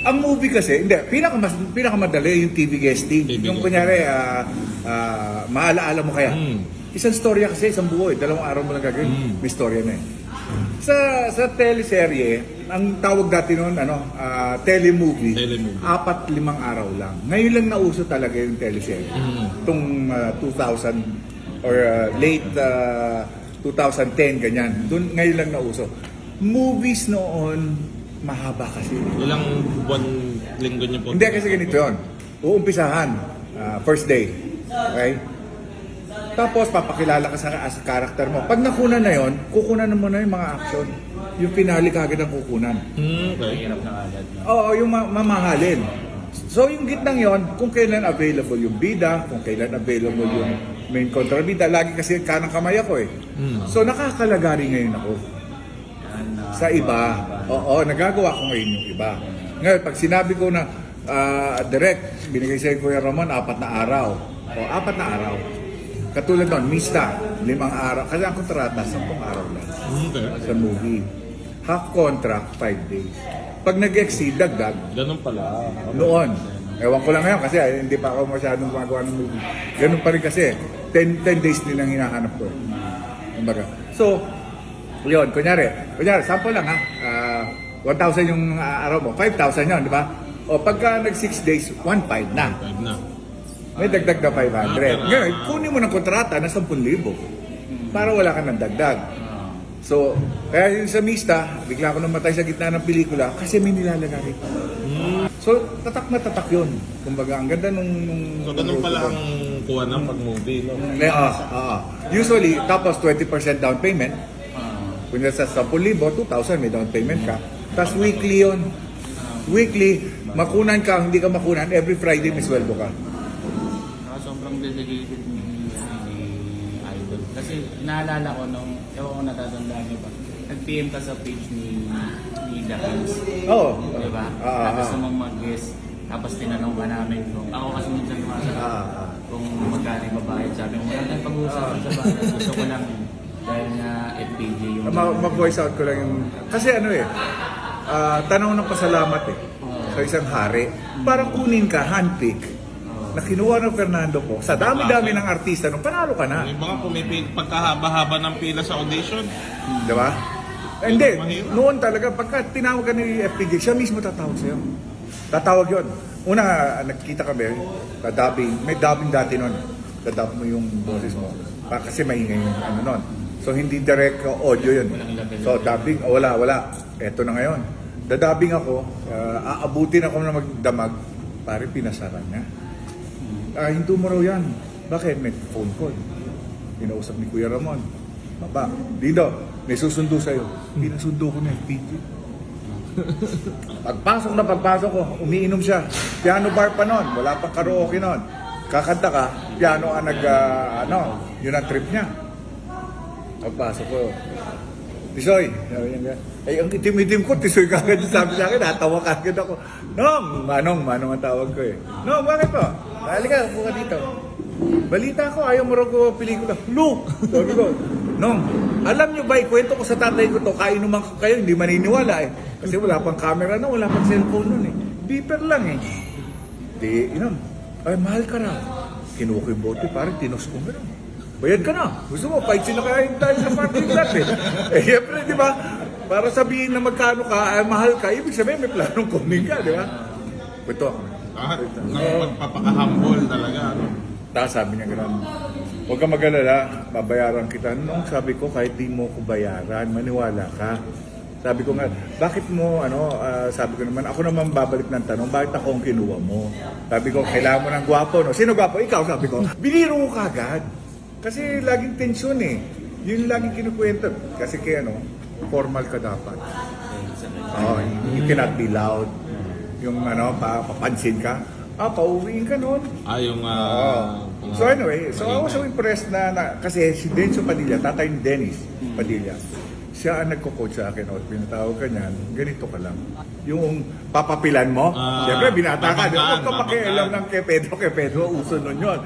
Ang movie kasi, hindi, pinakamadali yung TV guesting. Yung kunyari, maalaala mo kaya. Isang storya kasi, isang buo eh. 2 araw mo lang gagawin. May storya na eh. Sa teleserye, ang tawag dati noon, telemovie, 4-5 araw lang. Ngayon lang nauso talaga yung teleserye. Itong 2000 or late 2010, ganyan. Doon, ngayon lang nauso. Movies noon, mahaba kasi. Ilang buwan, linggo niyo po? Hindi kasi ganito yun. Uumpisahan, first day. Okay? Tapos papakilala ka sa character mo. Pag nakunan na yon, kukunan mo na yung mga action. Yung finale kagad ang kukunan. Okay. Hirap na agad. Oo, yung mamahalin. So yung gitnang yon, kung kailan available yung bida, kung kailan available yung main kontrabida, lagi kasi kanang kamay ako eh. So nakakalagari ngayon ako. Sa iba. Oo, nagagawa ko ngayon yung iba. Ngayon, pag sinabi ko na direct, binigay sa'yo Kuya Ramon, 4 na araw. O, 4 na araw. Katulad nun, Mista, 5 araw. Kasi ang kontrata, 10 araw lang. Okay. Sa movie. Half contract, 5 days. Pag nag-exceed, dagdag. Ganun pala. Noon. Ewan ko lang ngayon kasi hindi pa ako masyadong gumagawa ng movie. Ganun pa rin kasi. 10 days din ang hinahanap ko. Kumbaga. So, yun, kunyari, sample lang ha, 1,000 yung araw mo, 5,000 yun, di ba? O pagka nag 6 days, 1,500 na. 5 na. May dagdag na 500. Ngayon, kunin mo ng kontrata na 10,000 para wala ka ng dagdag. So, kaya yung sa Mista, bigla ako namatay sa gitna ng pelikula kasi may nilalagay. So, tatak na tatak yun. Kumbaga, ang ganda nung So, ganun pala ang kuha ng pag-movie, no? Usually, tapos 20% down payment. Kung sa 10,000, 2,000 may down payment ka. Tapos weekly yun. Weekly, makunan ka, hindi ka makunan, every Friday may sweldo ka. Sobrang dedicated ni Idol. Kasi naalala ko nung, ewan ko natatandaan niyo ba, nag-PM ka sa page ni Dahils. Oo. Diba? Tapos namang mag-guest. Tapos tinanong ka namin kung ako kasi minsan kung magkano yung babayad. Sabi mo, wala tayong pag-uusapan sa bahay. Gusto ko lang dahil nga FPJ yung... Ma-voice out ko lang yung... Kasi tanaw ng pasalamat sa isang hari. Para kunin ka, handpick, na kinuha ng Fernando po, sa dami-dami ng artista, nung panalo ka na. Yung mga pagkahaba-haba ng pila sa audition. Diba? Hindi, noon talaga, pagka tinawag ka ni FPJ, siya mismo tatawag sa'yo. Tatawag yun. Una, nakikita kami, may dubbing dati nun. Dadub mo yung boses mo. Kasi maingay yung nun. So, hindi direct audio yun. So, dubbing, wala. Eto na ngayon. Dadabing ako, aabutin ako na magdamag, pare pinasaran niya. Hinto mo raw yan. Bakit? May phone call. Pinausap ni Kuya Ramon. Baba, dito, may susundo sa'yo. Pinasundo ko na FPJ. Pagpasok ko, umiinom siya. Piano bar pa nun, wala pang karaoke nun. Kakanta ka, piano ang yun ang trip niya. Pagpasok ko, Tisoy, sabi niya, ang itim-itim ko, Tisoy kagad sabi sa akin, natawa kagad ako. Manong ang tawag ko eh. Bakit po? Halika, upo ka dito. Balita ko, ayaw mo rin ko pelikula. Sabi ko, alam niyo ba, ikwento ko sa tatay ko to, kainuman ko kayo, hindi maniniwala eh. Kasi wala pang camera na, wala pang cellphone nun eh. Beeper lang eh. Di, ay mahal ka na. Kinuha ko yung bote, parang tinos ko gano'n. Bayad ka na. Gusto mo, fight sila kayo tayo sa parking lot eh. Siyempre, di ba? Para sabihin na magkano ka, mahal ka, ibig sabihin may planong kunin ka, di ba? Ito ako. Magpapaka-humble talaga, ano? Tapos sabi niya gano'n, huwag ka mag-alala, babayaran kita. Sabi ko, kahit di mo ko bayaran, maniwala ka. Sabi ko nga, bakit mo, sabi ko naman, ako naman babalik ng tanong, bakit ako ang kinuha mo? Sabi ko, kailangan mo ng gwapo, no? Sino gwapo? Ikaw, sabi ko. Biniro ko kagad. Kasi laging tensyon eh. Yun laging kinukwento. Kasi formal ka dapat. You cannot be loud. Yung papansin ka. Pauwiin ka nun. So anyway, so I was so impressed na kasi si Denso Padilla, tatay ni Dennis Padilla, siya ang nagko-coach sa akin, pinatawag ka niyan, ganito ka lang. Yung papapilan mo, siyempre binata ka, huwag ka pakialam ng kay Pedro, uso nun yun.